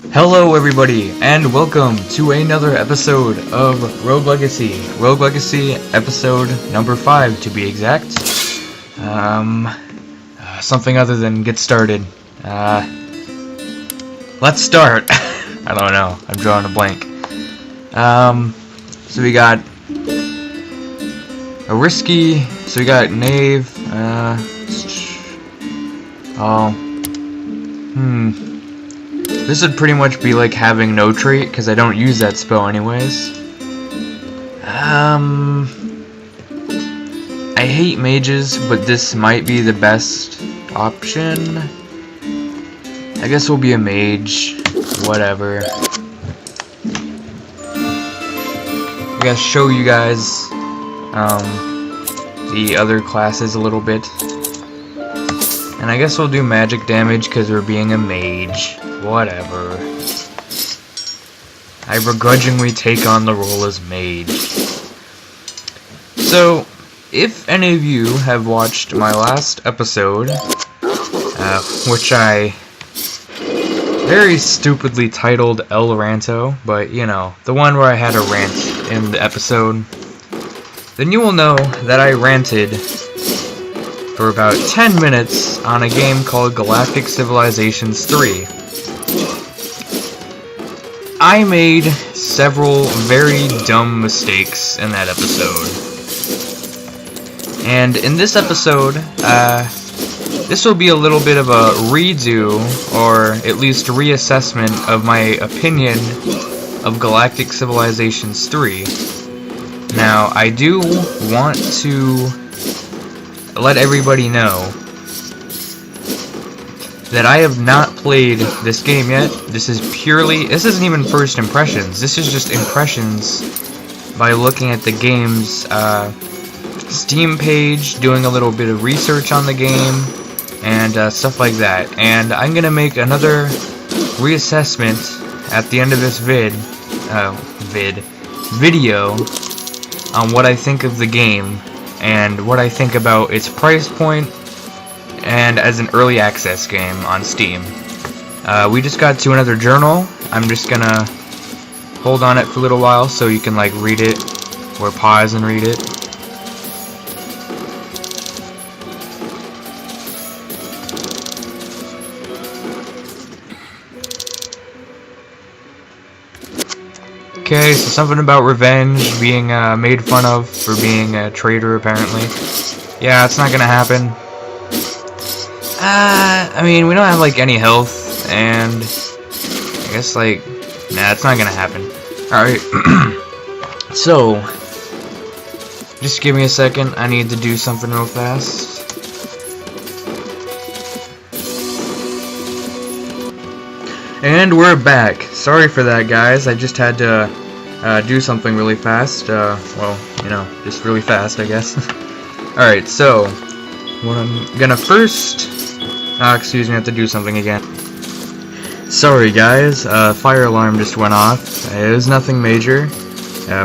Hello everybody, and welcome to another episode of Rogue Legacy. Rogue Legacy episode number 5 to be exact. Something other than get started. Let's start. I don't know, I'm drawing a blank. So we got a risky, so we got knave, this would pretty much be like having no trait, because I don't use that spell anyways. I hate mages, but this might be the best option. I guess we'll be a mage. Whatever. I guess show you guys the other classes a little bit. And I guess we'll do magic damage because we're being a mage. Whatever. I begrudgingly take on the role as mage. So, if any of you have watched my last episode, which I very stupidly titled El Ranto, but you know, the one where I had a rant in the episode, then you will know that I ranted for about 10 minutes on a game called Galactic Civilizations III. I made several very dumb mistakes in that episode. And in this episode, this will be a little bit of a redo, or at least reassessment of my opinion of Galactic Civilizations III. Now, I do want to let everybody know that I have not played this game yet. This isn't even first impressions. This is just impressions by looking at the game's Steam page, doing a little bit of research on the game, and stuff like that. And I'm gonna make another reassessment at the end of this video on what I think of the game and what I think about its price point and as an early access game on Steam. We just got to another journal. I'm just gonna hold on it for a little while so you can like read it or pause and read it. Okay, so something about revenge, being made fun of for being a traitor apparently. Yeah, it's not gonna happen. I mean, we don't have like any health, and I guess like, nah, it's not gonna happen. Alright, so, just give me a second, I need to do something real fast. And we're back. Sorry for that, guys, I just had to do something really fast, well, you know, just really fast, I guess. Alright, so, what I'm gonna first... excuse me, I have to do something again. Sorry guys, fire alarm just went off. It was nothing major,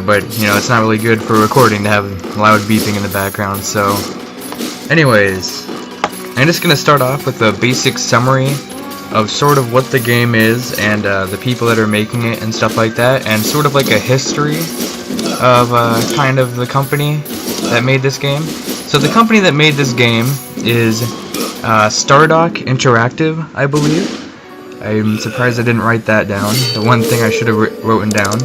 but you know, it's not really good for recording to have loud beeping in the background, so... Anyways, I'm just gonna start off with a basic summary of sort of what the game is, and the people that are making it and stuff like that, and sort of like a history of kind of the company that made this game. So the company that made this game is Stardock Interactive, I believe. I'm surprised I didn't write that down. The one thing I should have written down.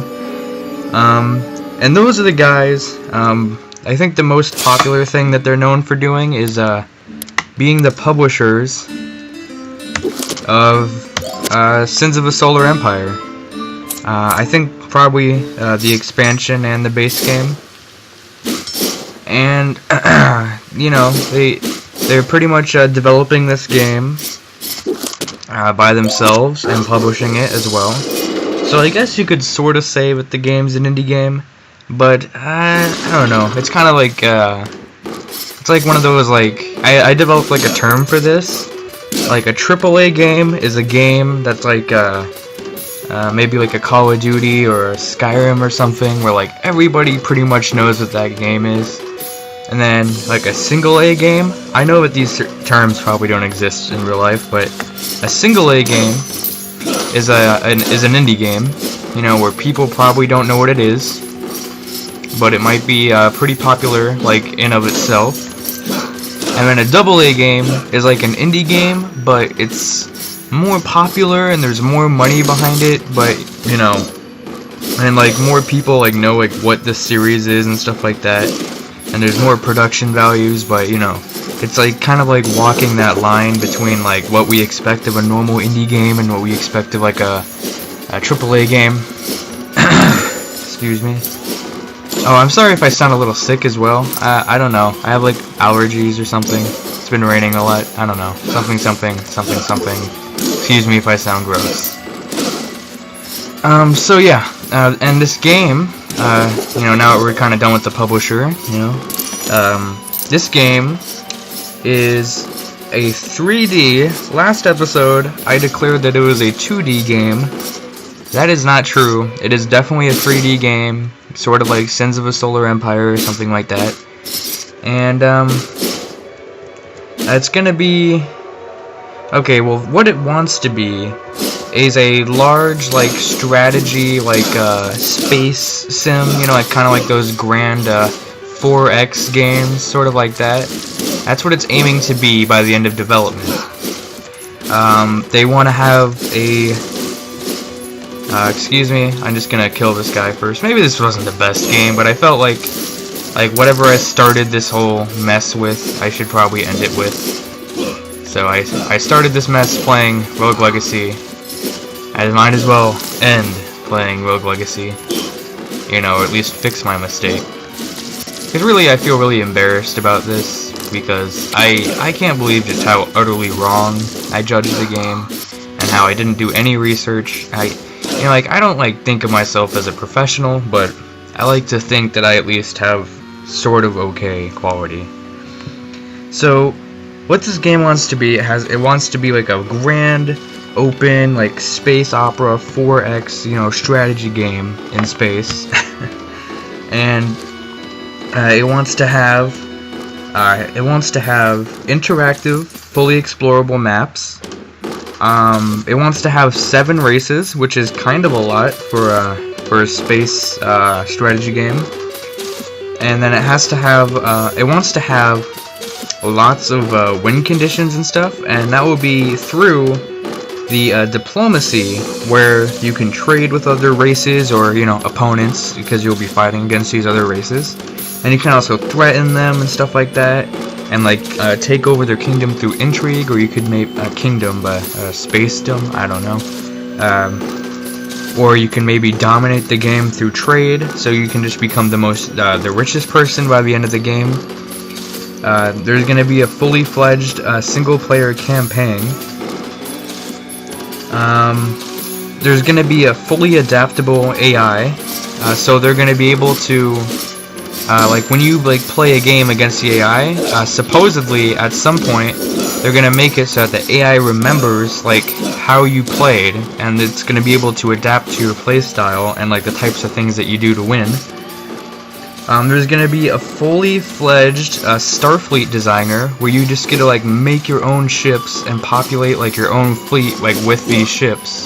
And those are the guys. I think the most popular thing that they're known for doing is being the publishers of Sins of a Solar Empire. I think probably the expansion and the base game. And you know, they're pretty much developing this game by themselves and publishing it as well. So I guess you could sort of say that the game's an indie game, but I don't know. It's kind of like it's like one of those like I developed like a term for this. Like a AAA game is a game that's like maybe like a Call of Duty or a Skyrim or something, where like everybody pretty much knows what that game is. And then, like a single A game, I know that these terms probably don't exist in real life, but a single A game is an indie game, you know, where people probably don't know what it is, but it might be pretty popular, like, in of itself. And then a AA game is like an indie game, but it's more popular and there's more money behind it, but, you know, and like more people like know like what the series is and stuff like that, and there's more production values, but, you know, it's like kind of like walking that line between like what we expect of a normal indie game and what we expect of like a AAA game. Excuse me. Oh, I'm sorry if I sound a little sick as well. I don't know. I have like allergies or something. It's been raining a lot. I don't know. Something. Excuse me if I sound gross. So yeah. And this game, you know, now that we're kind of done with the publisher, you know, this game is a 3D. Last episode, I declared that it was a 2D game. That is not true. It is definitely a 3D game, sort of like Sins of a Solar Empire or something like that. And, it's gonna be... Okay, well, what it wants to be is a large, like, strategy, like, space sim, you know, like, kind of like those grand, 4's games, sort of like that. That's what it's aiming to be by the end of development. They want to have a... excuse me, I'm just gonna kill this guy first. Maybe this wasn't the best game, but I felt like whatever I started this whole mess with, I should probably end it with. So I started this mess playing Rogue Legacy. I might as well end playing Rogue Legacy. You know, or at least fix my mistake. Because really, I feel really embarrassed about this, because I can't believe just how utterly wrong I judged the game, and how I didn't do any research. You know, like, I don't, like, think of myself as a professional, but I like to think that I at least have sort of okay quality. So, what this game wants to be, it wants to be, like, a grand, open, like, space opera, 4's, you know, strategy game in space. And, it wants to have interactive, fully explorable maps. It wants to have 7 races, which is kind of a lot for a space strategy game. And then it has to have it wants to have lots of win conditions and stuff, and that will be through the diplomacy, where you can trade with other races or, you know, opponents, because you'll be fighting against these other races, and you can also threaten them and stuff like that. And like take over their kingdom through intrigue, or you could make a kingdom, but spacedom, I don't know. Or you can maybe dominate the game through trade, so you can just become the richest person by the end of the game. There's going to be a fully fledged single-player campaign. There's going to be a fully adaptable AI, so they're going to be able to. Like, when you, like, play a game against the AI, supposedly, at some point, they're gonna make it so that the AI remembers, like, how you played, and it's gonna be able to adapt to your playstyle and, like, the types of things that you do to win. There's gonna be a fully fledged Starfleet designer, where you just get to, like, make your own ships and populate, like, your own fleet, like, with these ships.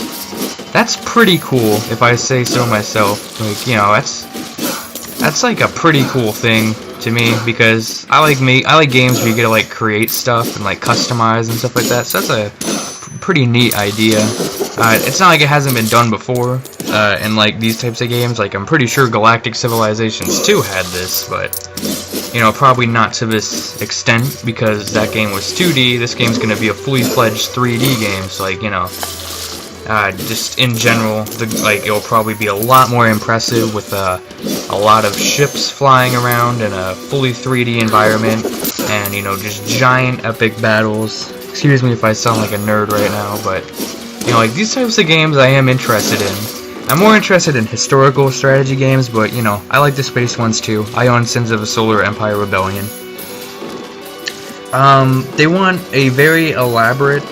That's pretty cool, if I say so myself. Like, you know, that's like a pretty cool thing to me, because I like games where you get to like create stuff and like customize and stuff like that. So that's a pretty neat idea. It's not like it hasn't been done before in like these types of games. Like, I'm pretty sure Galactic Civilizations II had this, but you know, probably not to this extent, because that game was 2D. This game's gonna be a fully fledged 3D game. So, like, you know, just in general, it'll probably be a lot more impressive with a lot of ships flying around in a fully 3D environment, and, you know, just giant epic battles. Excuse me if I sound like a nerd right now, but, you know, like, these types of games I am interested in. I'm more interested in historical strategy games, but, you know, I like the space ones too. I own Sins of a Solar Empire Rebellion. They want a very elaborate,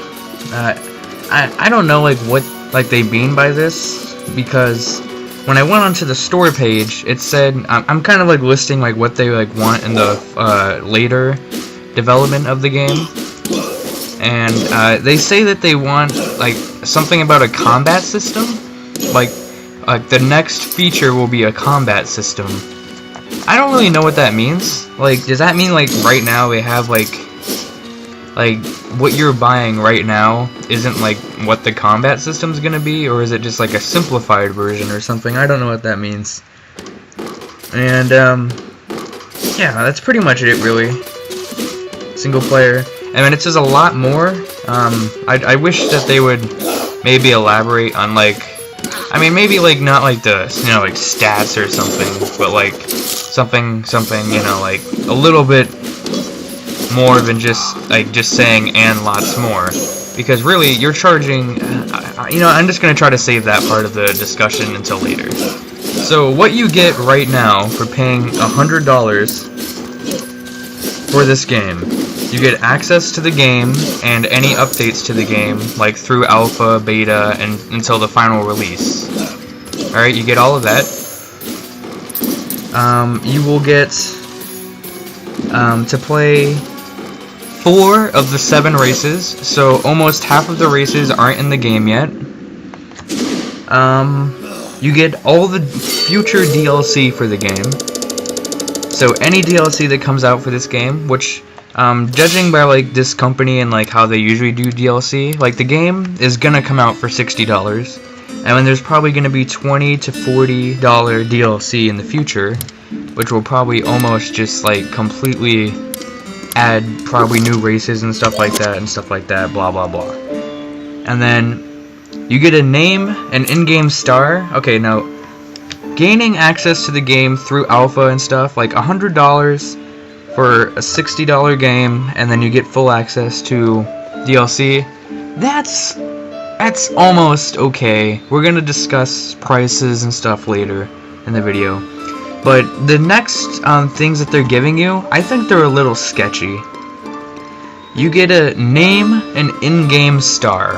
I don't know, like, what, like, they mean by this, because when I went onto the store page, it said, I'm kind of, like, listing, like, what they, like, want in the, later development of the game, and they say that they want like something about a combat system, like the next feature will be a combat system. I don't really know what that means. Like, does that mean like right now they have like what you're buying right now isn't like what the combat system's gonna be, or is it just like a simplified version or something? I don't know what that means. And yeah, that's pretty much it really. Single player. I mean, it says a lot more. I wish that they would maybe elaborate on like, I mean, maybe like not like the, you know, like stats or something, but like something, you know, like a little bit more than just saying and lots more, because really you're charging, you know, I'm just gonna try to save that part of the discussion until later. So what you get right now for paying $100 for this game, you get access to the game and any updates to the game, like through alpha, beta, and until the final release. Alright, you get all of that. You will get to play 4 of the 7 races, so almost half of the races aren't in the game yet. You get all the future DLC for the game. So any DLC that comes out for this game, which, judging by like this company and like how they usually do DLC, like the game is gonna come out for $60, and then there's probably gonna be $20 to $40 DLC in the future, which will probably almost just like completely add probably new races and stuff like that, blah blah blah. And then you get a name, an in-game star. Okay, now gaining access to the game through alpha and stuff, like $100 for a $60 game, and then you get full access to DLC. That's almost okay. We're gonna discuss prices and stuff later in the video. But the next things that they're giving you, I think they're a little sketchy. You get a name an in-game star.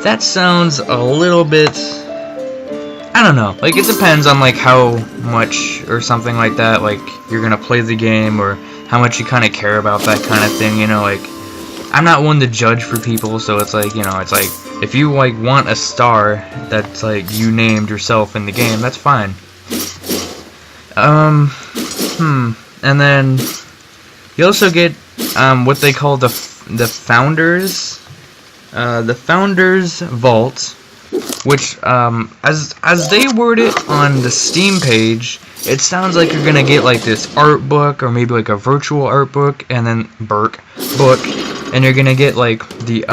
That sounds a little bit, I don't know, like it depends on like how much or something like that, like you're gonna play the game or how much you kind of care about that kind of thing, you know, like I'm not one to judge for people, so it's like, you know, it's like if you like want a star that's like you named yourself in the game, that's fine. And then you also get what they call the Founders Vault, which as they word it on the Steam page, it sounds like you're gonna get like this art book, or maybe like a virtual art book, and then book, and you're gonna get like the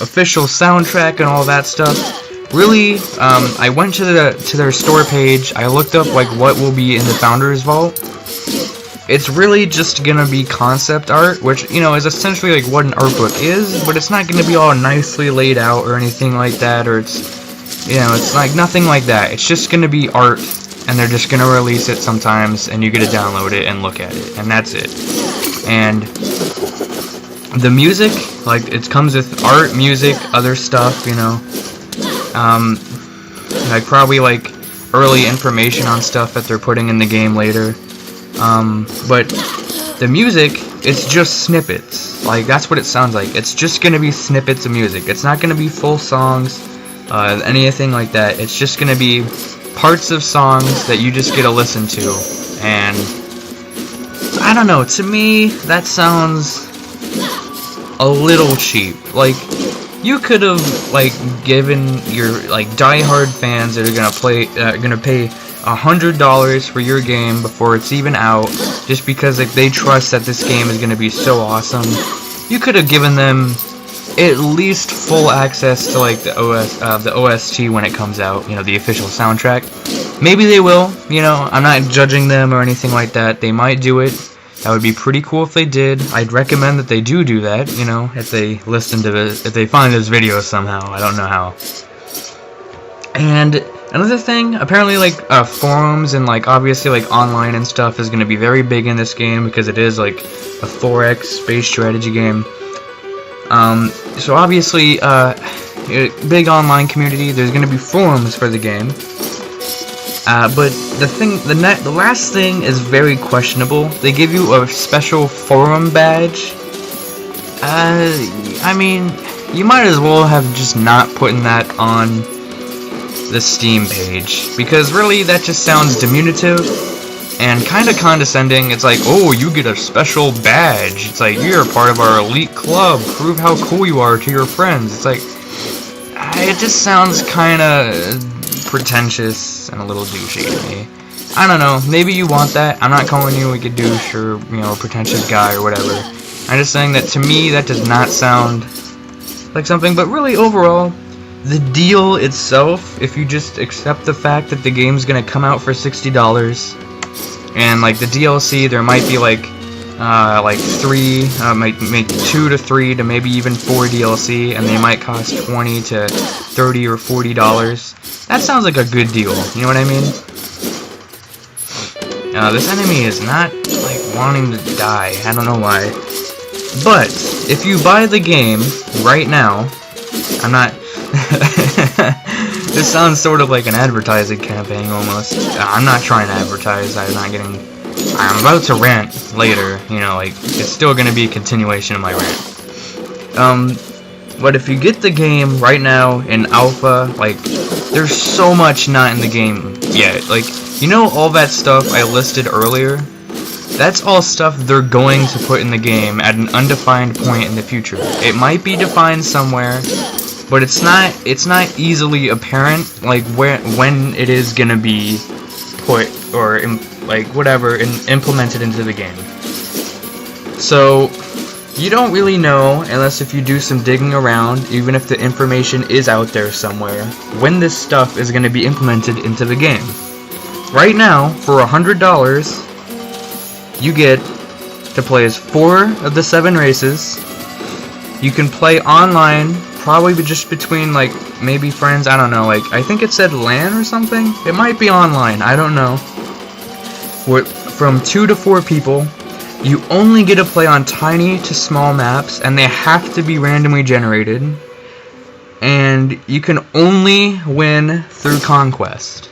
official soundtrack and all that stuff. Really, I went to their store page. I looked up like what will be in the Founders Vault. It's really just gonna be concept art, which, you know, is essentially like what an art book is, but it's not gonna be all nicely laid out or anything like that, or it's, you know, it's like nothing like that. It's just gonna be art, and they're just gonna release it sometimes, and you get to download it and look at it, and that's it. And the music, like, it comes with art, music, other stuff, you know. Like probably like early information on stuff that they're putting in the game later. But the music, it's just snippets. Like, that's what it sounds like. It's just gonna be snippets of music. It's not gonna be full songs, anything like that. It's just gonna be parts of songs that you just get to listen to. And I don't know, to me, that sounds a little cheap. Like, you could have like given your like diehard fans that are gonna pay $100 for your game before it's even out, just because like they trust that this game is gonna be so awesome. You could have given them at least full access to like the OST when it comes out, you know, the official soundtrack. Maybe they will, you know, I'm not judging them or anything like that. They might do it. That would be pretty cool if they did. I'd recommend that they do that, you know, if they listen to this, if they find this video somehow. I don't know how. And another thing, apparently like forums and like obviously like online and stuff is going to be very big in this game, because it is like a 4X space strategy game. So obviously big online community, there's going to be forums for the game. But the last thing is very questionable. They give you a special forum badge, I mean, you might as well have just not putting that on the Steam page, because really that just sounds diminutive and kind of condescending. It's like, oh, you get a special badge. It's like, you're a part of our elite club. Prove how cool you are to your friends. It's like, it just sounds kind of pretentious and a little douchey to me. I don't know, maybe you want that. I'm not calling you like a douche or, you know, a pretentious guy or whatever. I'm just saying that to me that does not sound like something. But really, overall, the deal itself, if you just accept the fact that the game's gonna come out for $60, and like the DLC, there might be like three, might make 2 to 3 to maybe even 4 DLC, and they might cost $20 to $30 or $40. That sounds like a good deal. You know what I mean? This enemy is not like wanting to die. I don't know why. But if you buy the game right now, I'm not. This sounds sort of like an advertising campaign almost. I'm not trying to advertise. I'm about to rant later. You know, like it's still gonna be a continuation of my rant. But if you get the game right now in alpha, like there's so much not in the game yet. Like, you know, all that stuff I listed earlier? That's all stuff they're going to put in the game at an undefined point in the future. It might be defined somewhere, but it's not easily apparent like when it is gonna be put or implemented into the game. So you don't really know unless if you do some digging around, even if the information is out there somewhere, when this stuff is going to be implemented into the game. Right now, for $100, you get to play as 4 of the 7 races. You can play online, probably just between, like, maybe friends, I don't know, like, I think it said LAN or something? It might be online, I don't know. From 2 to 4 people. You only get to play on tiny to small maps, and they have to be randomly generated. And you can only win through conquest.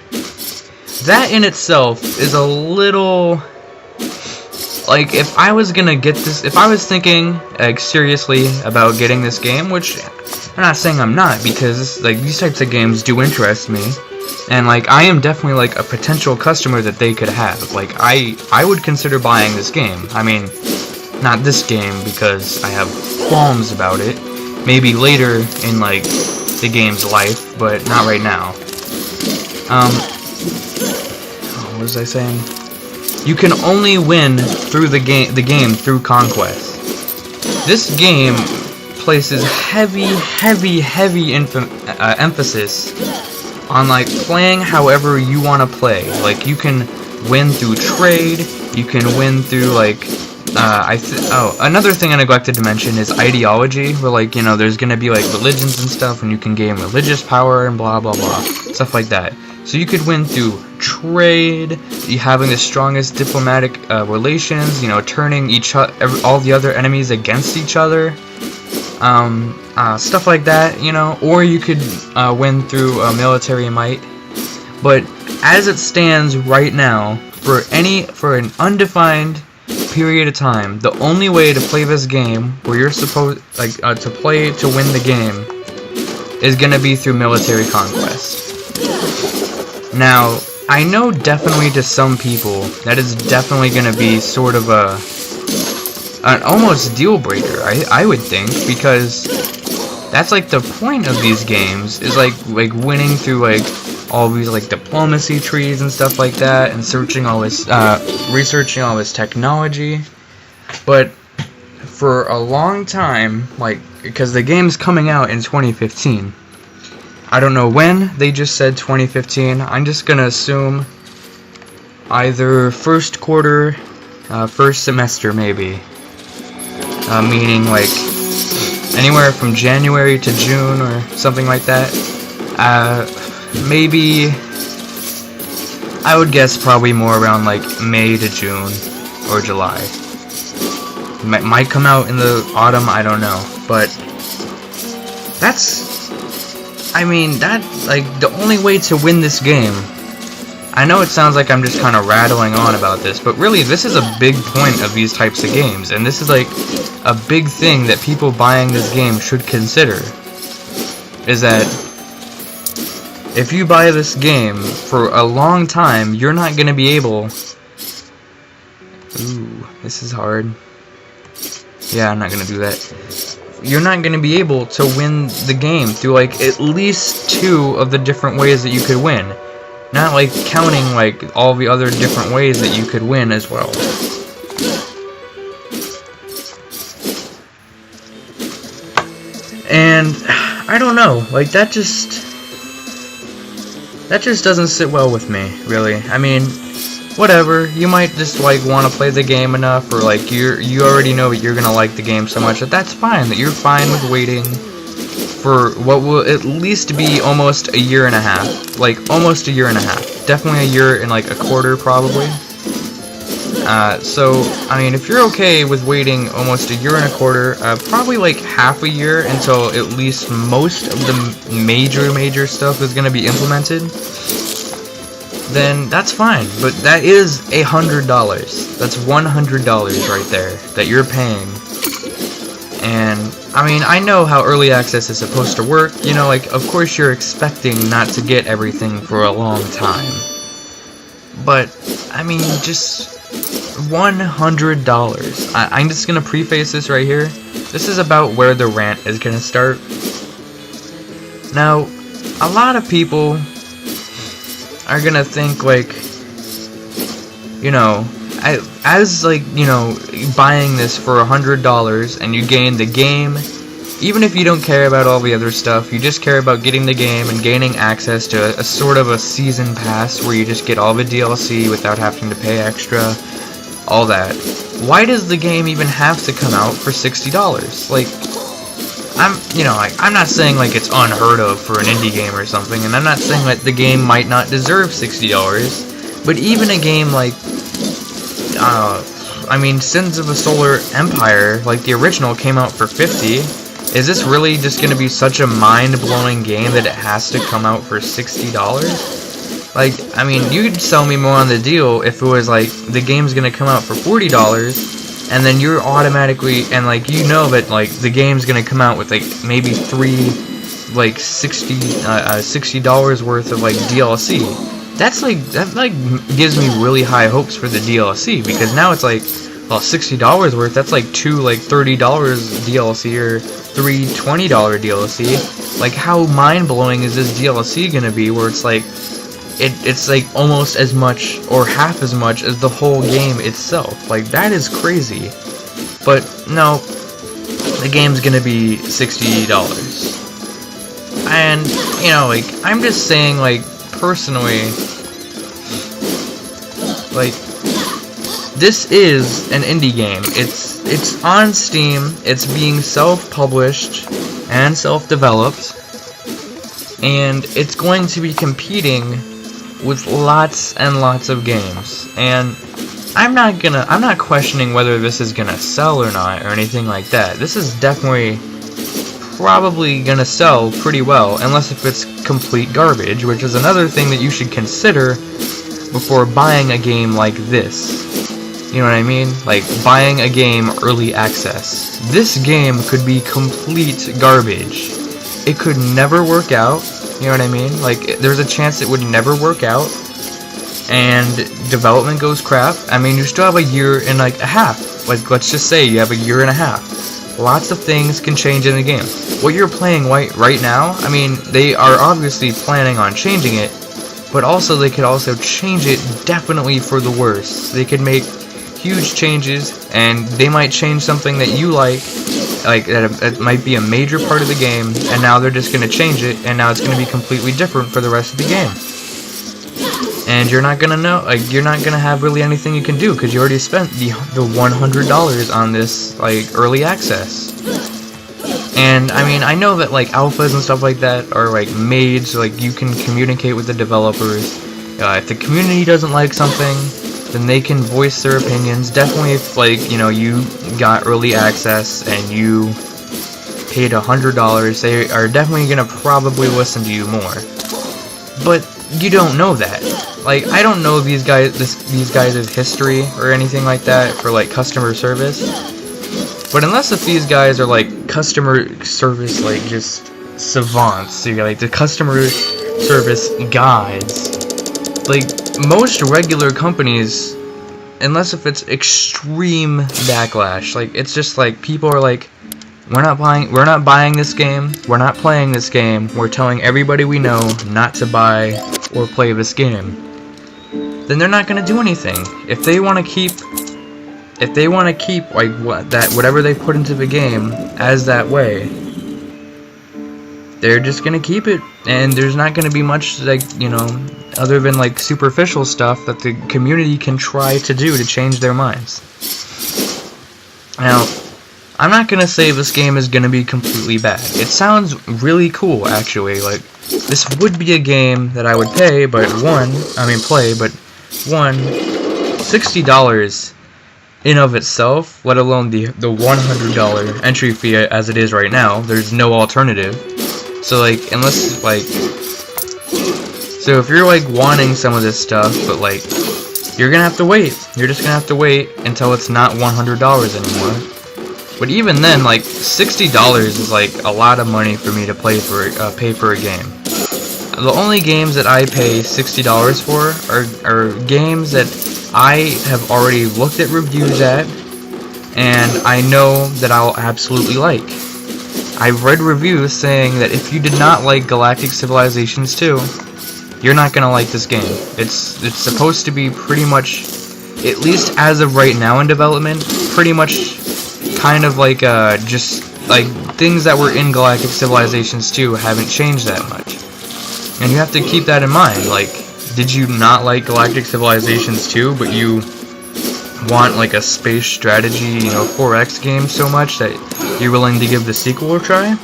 That in itself is a little... Like, if I was gonna get this... If I was thinking, seriously about getting this game, which I'm not saying I'm not, because, like, these types of games do interest me. And, like, I am definitely, like, a potential customer that they could have. Like, I would consider buying this game. I mean, not this game, because I have qualms about it. Maybe later in, like, the game's life, but not right now. What was I saying? You can only win through the game through conquest. This game places heavy emphasis on, like, playing however you want to play. Like, you can win through trade, you can win through, like, another thing I neglected to mention is ideology, where, like, you know, there's gonna be, like, religions and stuff, and you can gain religious power and blah blah blah, stuff like that. So you could win through trade, you having the strongest diplomatic relations, you know, turning all the other enemies against each other. Stuff like that, you know, or you could win through military might. But as it stands right now, for an undefined period of time, the only way to play this game, where you're supposed to play to win the game, is gonna be through military conquest. Now, I know definitely to some people that is definitely gonna be sort of an almost deal breaker, I would think, because that's like the point of these games, is like winning through like all these like diplomacy trees and stuff like that, and researching all this technology. But for a long time, like, because the game's coming out in 2015. I don't know when, they just said 2015. I'm just gonna assume either first quarter, first semester maybe. Meaning like anywhere from January to June or something like that. Maybe, I would guess probably more around like May to June or July. Might come out in the autumn, I don't know. But that's, I mean, that, like, the only way to win this game, I know it sounds like I'm just kind of rattling on about this, but really this is a big point of these types of games, and this is like a big thing that people buying this game should consider, is that if you buy this game for a long time, you're not going to be able... Ooh, this is hard. Yeah, I'm not going to do that. You're not going to be able to win the game through like at least 2 of the different ways that you could win. Not like counting like all the other different ways that you could win as well. And I don't know, like that just doesn't sit well with me, really. I mean, whatever, you might just like want to play the game enough, or like you already know that you're gonna like the game so much that that's fine, that you're fine with waiting for what will at least be almost a year and a half. Like almost a year and a half. Definitely a year and like a quarter probably. So I mean, if you're okay with waiting almost a year and a quarter, probably like half a year until at least most of the major stuff is gonna be implemented, then that's fine. But that is $100. That's $100 right there that you're paying. And I mean, I know how early access is supposed to work. You know, like of course you're expecting not to get everything for a long time. But I mean, just $100. I'm just gonna preface this right here. This is about where the rant is gonna start. Now, a lot of people are gonna think like, you know, as like, you know, buying this for $100 and you gain the game, even if you don't care about all the other stuff, you just care about getting the game and gaining access to a sort of a season pass where you just get all the DLC without having to pay extra, all that. Why does the game even have to come out for $60? Like, I'm not saying like it's unheard of for an indie game or something, and I'm not saying that the game might not deserve $60, but even a game like, I mean, Sins of the Solar Empire, like the original, came out for $50. Is this really just going to be such a mind-blowing game that it has to come out for $60? Like, I mean, you could sell me more on the deal if it was like, the game's going to come out for $40, and then you're automatically, and like, you know that like, the game's going to come out with like, maybe like $60 worth of like DLC. That's like, that like gives me really high hopes for the DLC, because now it's like, well, $60 worth, that's like 2 like $30 DLC or 3 $20 DLC. Like, how mind-blowing is this DLC gonna be, where it's like, it's like almost as much or half as much as the whole game itself. Like, that is crazy. But no, the game's gonna be $60. And, you know, like, I'm just saying, like, personally, like, this is an indie game. It's on Steam, it's being self-published and self-developed, and it's going to be competing with lots and lots of games. And I'm not questioning whether this is gonna sell or not or anything like that. This is definitely probably gonna sell pretty well, unless if it's complete garbage, which is another thing that you should consider before buying a game like this. You know what I mean? Like, buying a game early access. This game could be complete garbage. It could never work out. You know what I mean? Like, there's a chance it would never work out. And development goes crap. I mean, you still have a year and like a half. Like, let's just say you have a year and a half. Lots of things can change in the game. What you're playing right now, I mean, they are obviously planning on changing it, but also they could also change it definitely for the worse. They could make huge changes, and they might change something that you like that might be a major part of the game, and now they're just going to change it, and now it's going to be completely different for the rest of the game. And you're not going to know, like, you're not going to have really anything you can do, because you already spent the $100 on this, like, early access. And, I mean, I know that, like, alphas and stuff like that are, like, made so, like, you can communicate with the developers. If the community doesn't like something, then they can voice their opinions. Definitely if, like, you know, you got early access and you paid $100, they are definitely going to probably listen to you more. But you don't know that. Like, I don't know these guys' history or anything like that for like customer service. But unless if these guys are like customer service, like just savants, so you got like the customer service guides. Like most regular companies, unless if it's extreme backlash, like it's just like people are like, we're not buying this game, we're not playing this game, we're telling everybody we know not to buy or play this game. Then they're not gonna do anything. If they want to keep like whatever they put into the game as that way, they're just gonna keep it, and there's not gonna be much, like, you know, other than like superficial stuff that the community can try to do to change their minds. Now, I'm not gonna say this game is gonna be completely bad. It sounds really cool, actually. Like, this would be a game that I would play, but $60 in of itself, let alone the $100 entry fee as it is right now. There's no alternative. So like, so if you're like wanting some of this stuff, but like, you're gonna have to wait. You're just gonna have to wait until it's not $100 anymore. But even then, like, $60 is like a lot of money for me to pay for a game. The only games that I pay $60 for are games that I have already looked at reviews at, and I know that I'll absolutely like. I've read reviews saying that if you did not like Galactic Civilizations 2, you're not gonna like this game. It's supposed to be pretty much, at least as of right now in development, pretty much kind of like just like things that were in Galactic Civilizations 2 haven't changed that much. And you have to keep that in mind. Like, did you not like Galactic Civilizations 2, but you want like a space strategy, you know, 4X game so much that you're willing to give the sequel a try?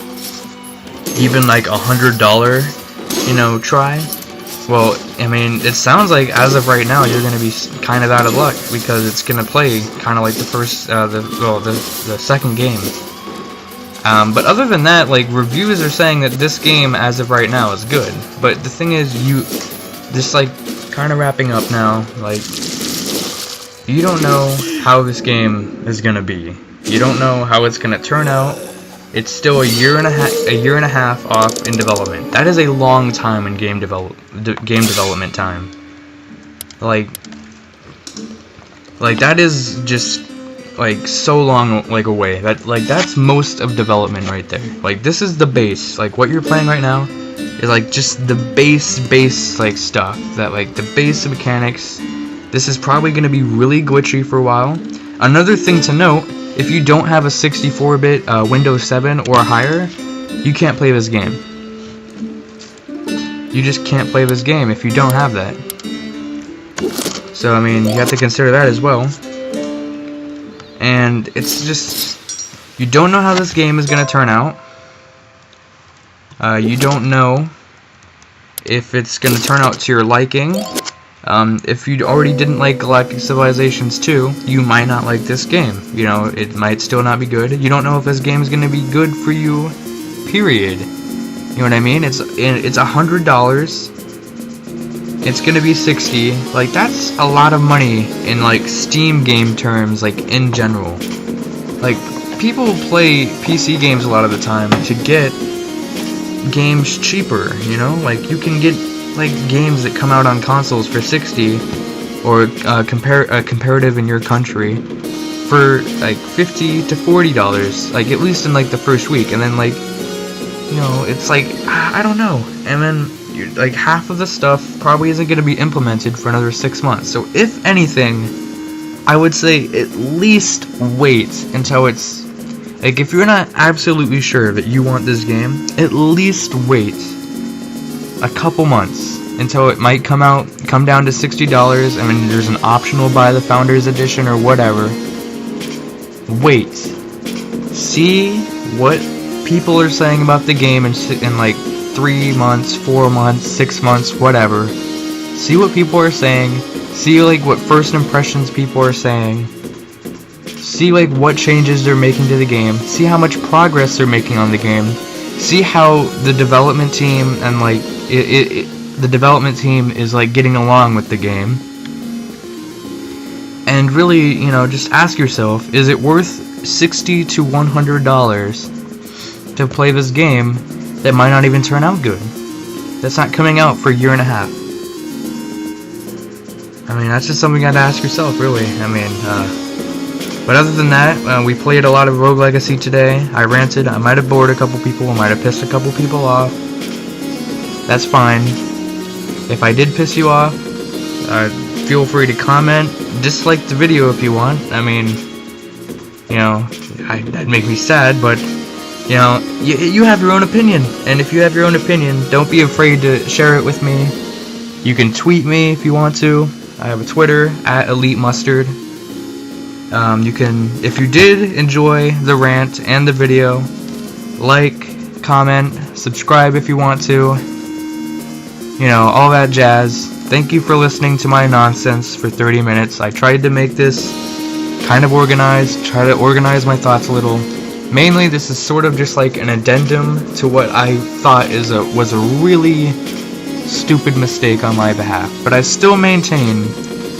Even like $100, you know, try? Well, I mean, it sounds like as of right now you're gonna be kind of out of luck, because it's gonna play kind of like the first, the second game. But other than that, like, reviews are saying that this game as of right now is good. But the thing is, just like kind of wrapping up now, like, you don't know how this game is gonna be. You don't know how it's gonna turn out. It's still a year and a half off in development. That is a long time in game development time. Like that is just like so long like away. That's most of development right there. Like, this is the base. Like, what you're playing right now is like just the base like stuff, that like the base mechanics. This is probably going to be really glitchy for a while. Another thing to note, if you don't have a 64-bit Windows 7 or higher, you can't play this game. You just can't play this game if you don't have that. So, I mean, you have to consider that as well. And it's just, you don't know how this game is going to turn out. You don't know if it's going to turn out to your liking. If you already didn't like Galactic Civilizations 2, you might not like this game. You know, it might still not be good. You don't know if this game is going to be good for you, period. You know what I mean? It's $100. It's going to be $60. Like, that's a lot of money in, like, Steam game terms, like, in general. Like, people play PC games a lot of the time to get games cheaper, you know? Like, you can get like games that come out on consoles for $60, or comparative in your country for like $50 to $40, like at least in like the first week, and then like, you know, it's like, I don't know, and then like half of the stuff probably isn't going to be implemented for another 6 months. So if anything, I would say at least wait until it's like, if you're not absolutely sure that you want this game, at least wait a couple months until it might come down to $60. I mean, there's an optional buy the Founders Edition or whatever. Wait, see what people are saying about the game in like 3 months, 4 months, 6 months, whatever. See what people are saying. See like what first impressions people are saying. See like what changes they're making to the game. See how much progress they're making on the game. See how the development team and like the development team is like getting along with the game. And really, you know, just ask yourself, is it worth $60 to $100 to play this game that might not even turn out good? That's not coming out for a year and a half. I mean, that's just something you gotta ask yourself, really. I mean, but other than that, we played a lot of Rogue Legacy today. I ranted. I might have bored a couple people. I might have pissed a couple people off. That's fine. If I did piss you off, feel free to comment. Dislike the video if you want. I mean, you know, that'd make me sad, but, you know, you have your own opinion. And if you have your own opinion, don't be afraid to share it with me. You can tweet me if you want to. I have a Twitter, @EliteMustard. You can, if you did enjoy the rant and the video, like, comment, subscribe if you want to. You know, all that jazz. Thank you for listening to my nonsense for 30 minutes. I tried to make this kind of organized, try to organize my thoughts a little. Mainly, this is sort of just like an addendum to what I thought was a really stupid mistake on my behalf. But I still maintain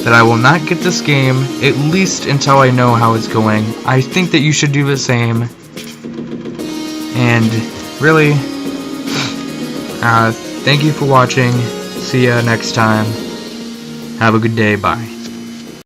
that I will not get this game, at least until I know how it's going. I think that you should do the same. And really, thank you for watching. See ya next time. Have a good day. Bye.